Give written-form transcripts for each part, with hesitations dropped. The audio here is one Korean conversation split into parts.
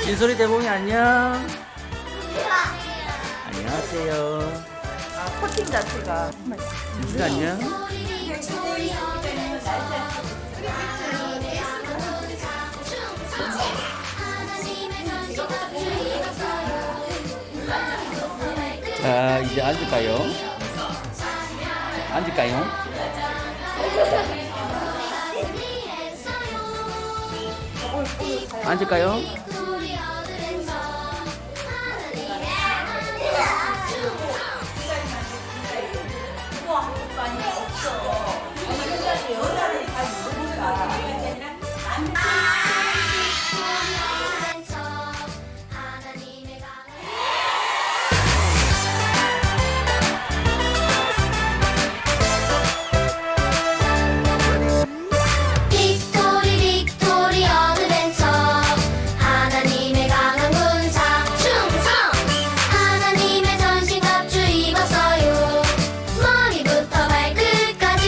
진솔이 대봉이 안녕. 안녕하세요. 코팅 자체가 진솔이 안녕. 자, 이제 앉을까요? 앉을까요? 앉을까요? 빅토리 빅토리 어드벤처 하나님의 강한 군사 충성 하나님의 전신갑주 입었어요 머리부터 발끝까지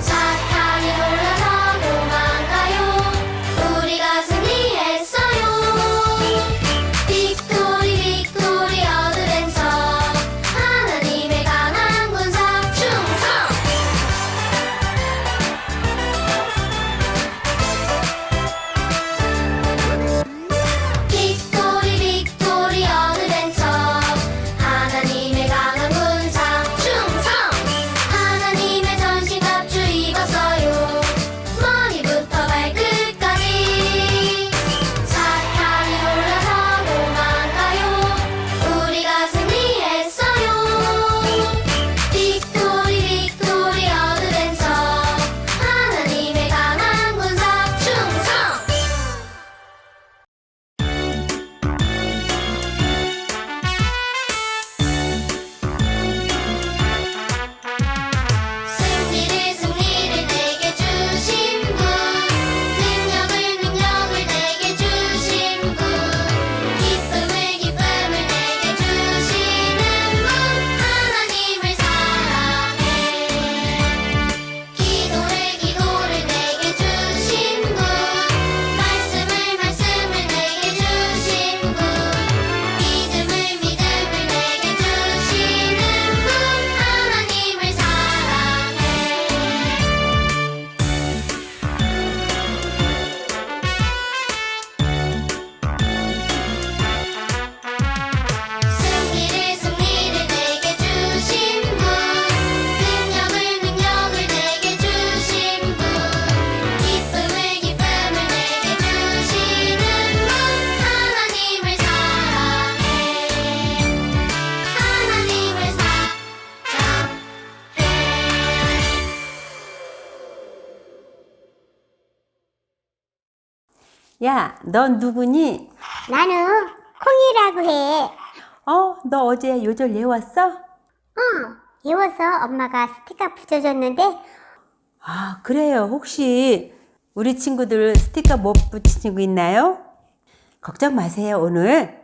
사탄이 놀라서 도망가요 우리가 승리했어요 빅토리 빅토리 어드벤처 하나님의 강한 군사 충성 빅토리 빅토리 어드벤처 하나님의 강한 군사 충성 하나님의 전신갑주 입었어요 머리부터 발끝까지 사탄이 놀라서 도망가요 우리가 승리했어요 빅토리 빅토리 어드벤처 하나님의 강한 군사 충성 승리를 내게 주신 분 능력을 내게 주신 분 기쁨을 내게 주시는 분 하나님을 사랑해 기도를 내게 주신 분 말씀을 내게 주신 분 믿음을 내게 주시는 분 하나님을 사랑해 승리를 내게 주신 분 능력을 내게 주신 분 기쁨을 내게 주시는 분 하나님을 사랑해 하나님을 사랑해 야, 넌 누구니? 나는 콩이라고 해. 너 어제 요절 외웠어? 외워서 엄마가 스티커 붙여줬는데 아, 그래요. 혹시 우리 친구들 스티커 못 붙인 친구 있나요? 걱정 마세요. 오늘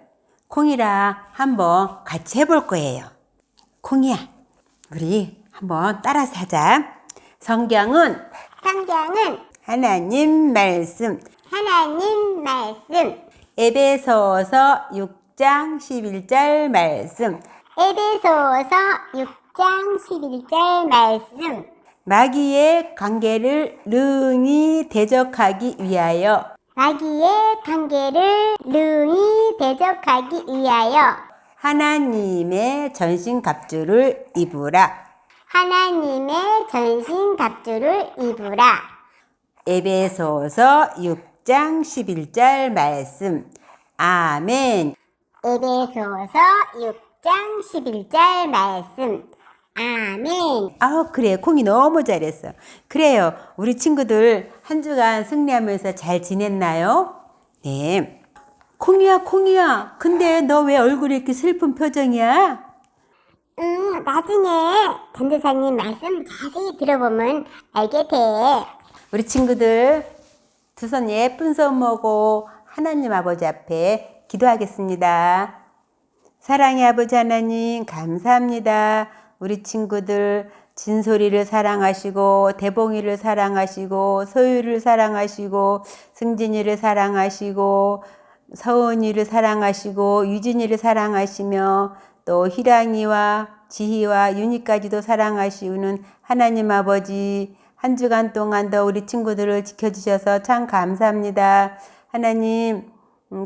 콩이랑 한번 같이 해볼 거예요. 콩이야, 우리 한번 따라서 하자. 성경은 하나님 말씀. 에베소서 6장 11절 말씀. 에베소서 6장 11절 말씀. 마귀의 관계를 능히 대적하기 위하여 마귀의 관계를 능히 대적하기 위하여 하나님의 전신갑주를 입으라. 하나님의 전신갑주를 입으라. 에베소서 6장 11절 말씀. 아멘. 에베소서 6장 11절 말씀. 아멘. 그래. 콩이 너무 잘했어. 그래요. 우리 친구들 한 주간 승리하면서 잘 지냈나요? 네. 콩이야. 근데 너 왜 얼굴이 이렇게 슬픈 표정이야? 나중에 전도사님 말씀 자세히 들어보면 알게 돼. 우리 친구들 두 손 예쁜 손 모고 하나님 아버지 앞에 기도하겠습니다. 사랑의 아버지 하나님 감사합니다. 우리 친구들 진솔이를 사랑하시고 대봉이를 사랑하시고 소유를 사랑하시고 승진이를 사랑하시고 서은이를 사랑하시고 유진이를 사랑하시며 또 희랑이와 지희와 윤희까지도 사랑하시는 하나님 아버지, 한 주간 동안 더 우리 친구들을 지켜주셔서 참 감사합니다. 하나님,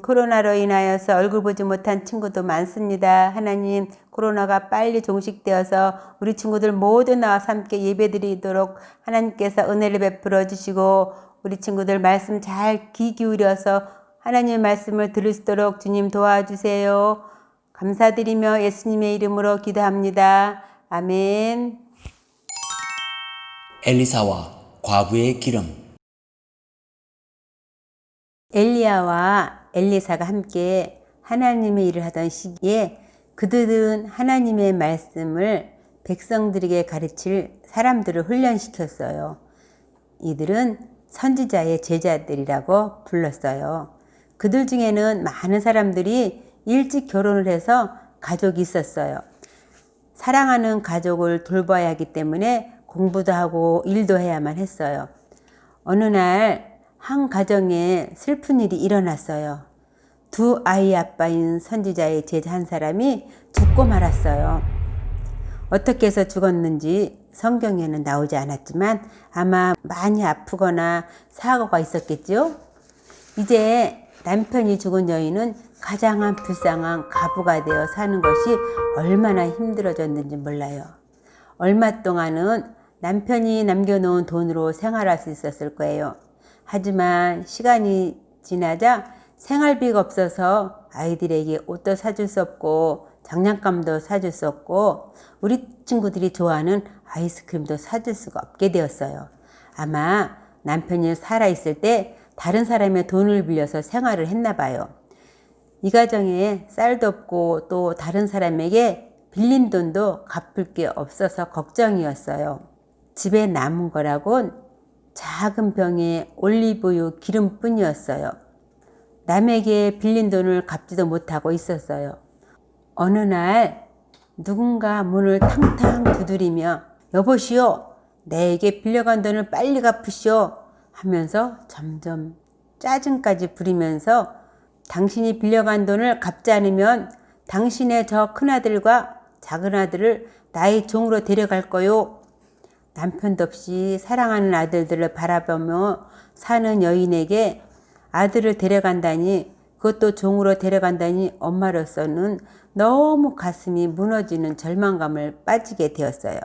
코로나로 인하여서 얼굴 보지 못한 친구도 많습니다. 하나님, 코로나가 빨리 종식되어서 우리 친구들 모두 나와서 함께 예배드리도록 하나님께서 은혜를 베풀어 주시고 우리 친구들 말씀 잘 귀 기울여서 하나님의 말씀을 들을 수 있도록 주님 도와주세요. 감사드리며 예수님의 이름으로 기도합니다. 아멘. 엘리사와 과부의 기름. 엘리야와 엘리사가 함께 하나님의 일을 하던 시기에 그들은 하나님의 말씀을 백성들에게 가르칠 사람들을 훈련시켰어요. 이들은 선지자의 제자들이라고 불렀어요. 그들 중에는 많은 사람들이 일찍 결혼을 해서 가족이 있었어요. 사랑하는 가족을 돌봐야 하기 때문에 공부도 하고 일도 해야만 했어요. 어느 날 한 가정에 슬픈 일이 일어났어요. 두 아이 아빠인 선지자의 제자 한 사람이 죽고 말았어요. 어떻게 해서 죽었는지 성경에는 나오지 않았지만 아마 많이 아프거나 사고가 있었겠죠. 이제 남편이 죽은 여인은 가장 불쌍한 가부가 되어 사는 것이 얼마나 힘들어졌는지 몰라요. 얼마 동안은 남편이 남겨놓은 돈으로 생활할 수 있었을 거예요. 하지만 시간이 지나자 생활비가 없어서 아이들에게 옷도 사줄 수 없고 장난감도 사줄 수 없고 우리 친구들이 좋아하는 아이스크림도 사줄 수가 없게 되었어요. 아마 남편이 살아있을 때 다른 사람의 돈을 빌려서 생활을 했나 봐요. 이 가정에 쌀도 없고 또 다른 사람에게 빌린 돈도 갚을 게 없어서 걱정이었어요. 집에 남은 거라곤 작은 병에 올리브유 기름뿐이었어요. 남에게 빌린 돈을 갚지도 못하고 있었어요. 어느 날 누군가 문을 탕탕 두드리며 여보시오, 내게 빌려간 돈을 빨리 갚으시오 하면서 점점 짜증까지 부리면서 당신이 빌려간 돈을 갚지 않으면 당신의 저 큰아들과 작은아들을 나의 종으로 데려갈 거요. 남편도 없이 사랑하는 아들들을 바라보며 사는 여인에게 아들을 데려간다니, 그것도 종으로 데려간다니 엄마로서는 너무 가슴이 무너지는 절망감을 빠지게 되었어요.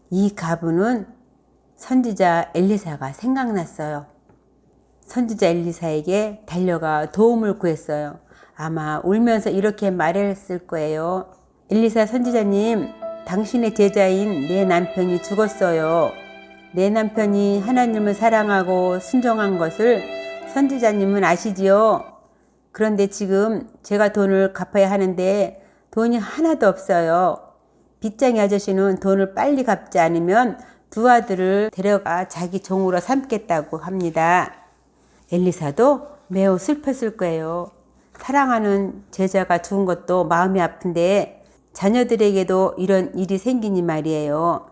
이 가부는 선지자 엘리사가 생각났어요. 선지자 엘리사에게 달려가 도움을 구했어요. 아마 울면서 이렇게 말했을 거예요. 엘리사 선지자님, 당신의 제자인 내 남편이 죽었어요. 내 남편이 하나님을 사랑하고 순종한 것을 선지자님은 아시지요? 그런데 지금 제가 돈을 갚아야 하는데 돈이 하나도 없어요. 빚쟁이 아저씨는 돈을 빨리 갚지 않으면 두 아들을 데려가 자기 종으로 삼겠다고 합니다. 엘리사도 매우 슬펐을 거예요. 사랑하는 제자가 죽은 것도 마음이 아픈데 자녀들에게도 이런 일이 생기니 말이에요.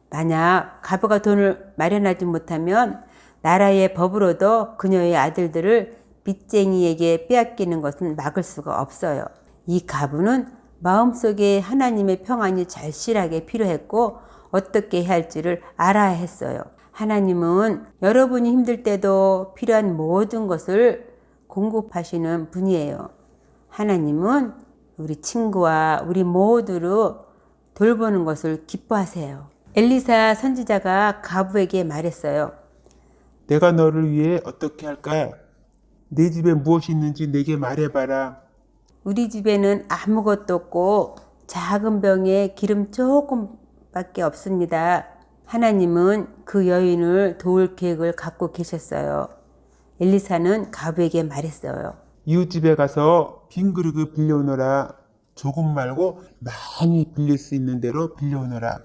만약 가부가 돈을 마련하지 못하면 나라의 법으로도 그녀의 아들들을 빚쟁이에게 빼앗기는 것은 막을 수가 없어요. 이 가부는 마음속에 하나님의 평안이 절실하게 필요했고 어떻게 해야 할지를 알아야 했어요. 하나님은 여러분이 힘들 때도 필요한 모든 것을 공급하시는 분이에요. 하나님은 우리 친구와 우리 모두를 돌보는 것을 기뻐하세요. 엘리사 선지자가 가부에게 말했어요. 내가 너를 위해 어떻게 할까? 네 집에 무엇이 있는지 내게 말해봐라. 우리 집에는 아무것도 없고 작은 병에 기름 조금밖에 없습니다. 하나님은 그 여인을 도울 계획을 갖고 계셨어요. 엘리사는 가부에게 말했어요. 이웃집에 가서 빈 그릇을 빌려오너라. 조금 말고 많이 빌릴 수 있는 대로 빌려오너라.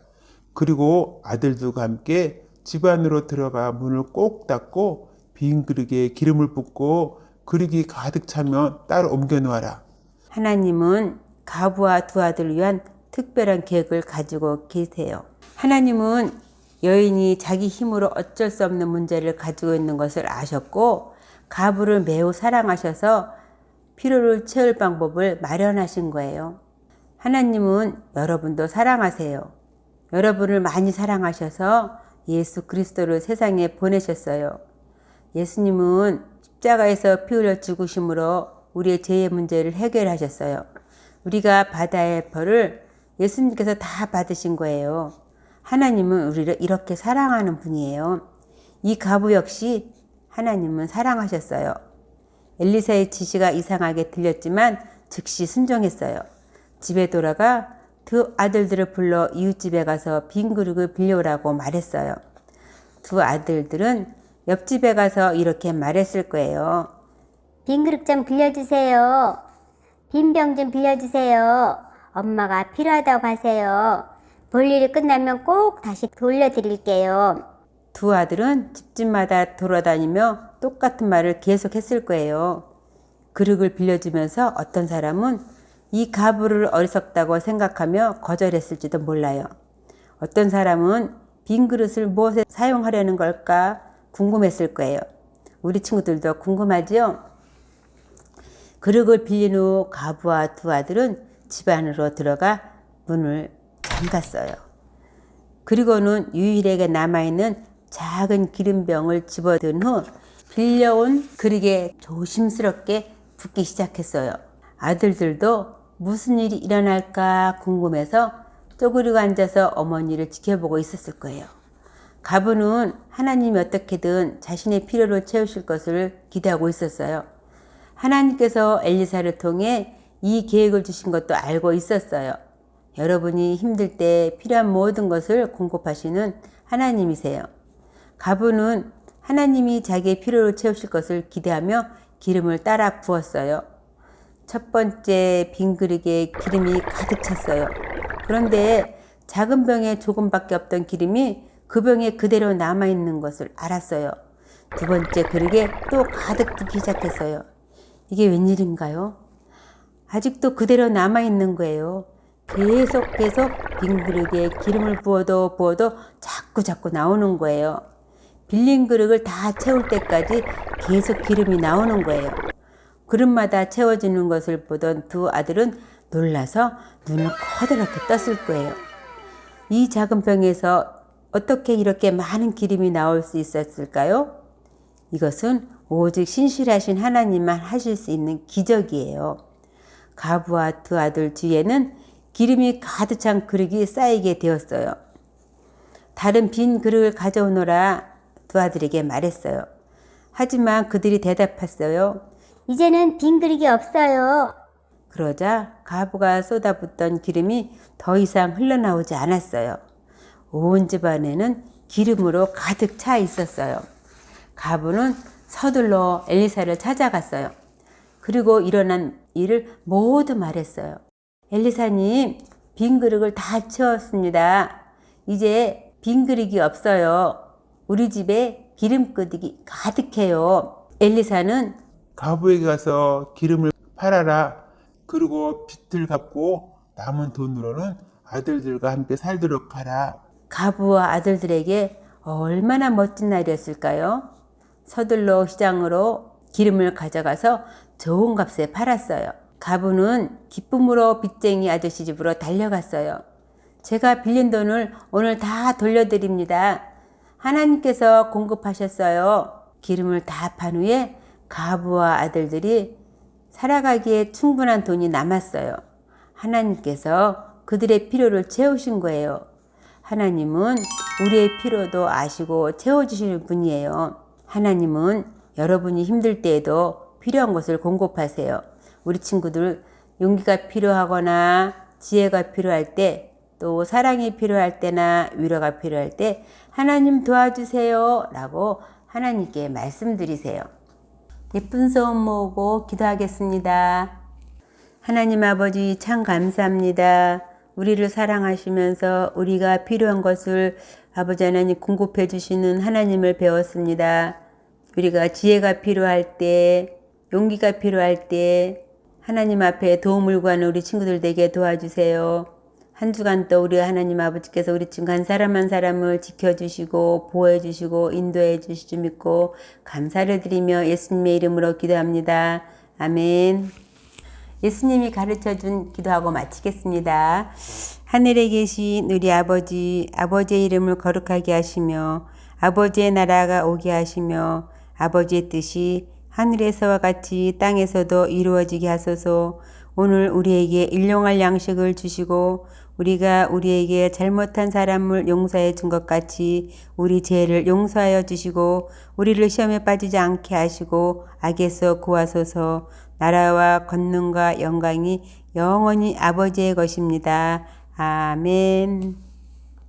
그리고 아들들과 함께 집 안으로 들어가 문을 꼭 닫고 빈 그릇에 기름을 붓고 그릇이 가득 차면 따로 옮겨 놓아라. 하나님은 가부와 두 아들을 위한 특별한 계획을 가지고 계세요. 하나님은 여인이 자기 힘으로 어쩔 수 없는 문제를 가지고 있는 것을 아셨고 가부를 매우 사랑하셔서 필요를 채울 방법을 마련하신 거예요. 하나님은 여러분도 사랑하세요. 여러분을 많이 사랑하셔서 예수 그리스도를 세상에 보내셨어요. 예수님은 십자가에서 피 흘려 죽으심으로 우리의 죄의 문제를 해결하셨어요. 우리가 받아야 할 벌을 예수님께서 다 받으신 거예요. 하나님은 우리를 이렇게 사랑하는 분이에요. 이 과부 역시 하나님은 사랑하셨어요. 엘리사의 지시가 이상하게 들렸지만 즉시 순종했어요. 집에 돌아가 두 아들들을 불러 이웃집에 가서 빈 그릇을 빌려오라고 말했어요. 두 아들들은 옆집에 가서 이렇게 말했을 거예요. 빈 그릇 좀 빌려주세요. 빈 병 좀 빌려주세요. 엄마가 필요하다고 하세요. 볼일이 끝나면 꼭 다시 돌려드릴게요. 두 아들은 집집마다 돌아다니며 똑같은 말을 계속했을 거예요. 그릇을 빌려주면서 어떤 사람은 이 과부를 어리석다고 생각하며 거절했을지도 몰라요. 어떤 사람은 빈 그릇을 무엇에 사용하려는 걸까 궁금했을 거예요. 우리 친구들도 궁금하죠? 그릇을 빌린 후 과부와 두 아들은 집 안으로 들어가 문을 잠갔어요. 그리고는 유일하게 남아있는 작은 기름병을 집어든 후 빌려온 그릇에 조심스럽게 붓기 시작했어요. 아들들도 무슨 일이 일어날까 궁금해서 쪼그리고 앉아서 어머니를 지켜보고 있었을 거예요. 과부는 하나님이 어떻게든 자신의 필요를 채우실 것을 기대하고 있었어요. 하나님께서 엘리사를 통해 이 계획을 주신 것도 알고 있었어요. 여러분이 힘들 때 필요한 모든 것을 공급하시는 하나님이세요. 과부는 하나님이 자기의 필요를 채우실 것을 기대하며 기름을 따라 부었어요. 첫 번째 빈 그릇에 기름이 가득 찼어요. 그런데 작은 병에 조금밖에 없던 기름이 그 병에 그대로 남아있는 것을 알았어요. 두 번째 그릇에 또 가득 붓기 시작했어요. 이게 웬일인가요? 아직도 그대로 남아있는 거예요. 계속 빈 그릇에 기름을 부어도 자꾸 나오는 거예요. 빌린 그릇을 다 채울 때까지 계속 기름이 나오는 거예요. 그릇마다 채워지는 것을 보던 두 아들은 놀라서 눈을 커다랗게 떴을 거예요. 이 작은 병에서 어떻게 이렇게 많은 기름이 나올 수 있었을까요? 이것은 오직 신실하신 하나님만 하실 수 있는 기적이에요. 과부와 두 아들 뒤에는 기름이 가득 찬 그릇이 쌓이게 되었어요. 다른 빈 그릇을 가져오너라 두 아들에게 말했어요. 하지만 그들이 대답했어요. 이제는 빈 그릇이 없어요. 그러자 과부가 쏟아붓던 기름이 더 이상 흘러나오지 않았어요. 온 집안에는 기름으로 가득 차 있었어요. 과부는 서둘러 엘리사를 찾아갔어요. 그리고 일어난 일을 모두 말했어요. 엘리사님, 빈 그릇을 다 채웠습니다. 이제 빈 그릇이 없어요. 우리 집에 기름그릇이 가득해요. 엘리사는 과부에게 가서 기름을 팔아라. 그리고 빚을 갚고 남은 돈으로는 아들들과 함께 살도록 하라. 과부와 아들들에게 얼마나 멋진 날이었을까요? 서둘러 시장으로 기름을 가져가서 좋은 값에 팔았어요. 과부는 기쁨으로 빚쟁이 아저씨 집으로 달려갔어요. 제가 빌린 돈을 오늘 다 돌려드립니다. 하나님께서 공급하셨어요. 기름을 다 판 후에 과부와 아들들이 살아가기에 충분한 돈이 남았어요. 하나님께서 그들의 필요를 채우신 거예요. 하나님은 우리의 필요도 아시고 채워주시는 분이에요. 하나님은 여러분이 힘들 때에도 필요한 것을 공급하세요. 우리 친구들 용기가 필요하거나 지혜가 필요할 때, 또 사랑이 필요할 때나 위로가 필요할 때 하나님 도와주세요 라고 하나님께 말씀드리세요. 예쁜 소원 모으고 기도하겠습니다. 하나님 아버지 참 감사합니다. 우리를 사랑하시면서 우리가 필요한 것을 아버지 하나님 공급해 주시는 하나님을 배웠습니다. 우리가 지혜가 필요할 때, 용기가 필요할 때 하나님 앞에 도움을 구하는 우리 친구들 되게 도와주세요. 한 주간 또 우리 하나님 아버지께서 우리 친구 한 사람 한 사람을 지켜주시고 보호해주시고 인도해 주실 줄 믿고 감사를 드리며 예수님의 이름으로 기도합니다. 아멘. 예수님이 가르쳐준 기도하고 마치겠습니다. 하늘에 계신 우리 아버지, 아버지의 이름을 거룩하게 하시며 아버지의 나라가 오게 하시며 아버지의 뜻이 하늘에서와 같이 땅에서도 이루어지게 하소서. 오늘 우리에게 일용할 양식을 주시고 우리가 우리에게 잘못한 사람을 용서해 준 것 같이 우리 죄를 용서하여 주시고 우리를 시험에 빠지지 않게 하시고 악에서 구하소서. 나라와 권능과 영광이 영원히 아버지의 것입니다. 아멘.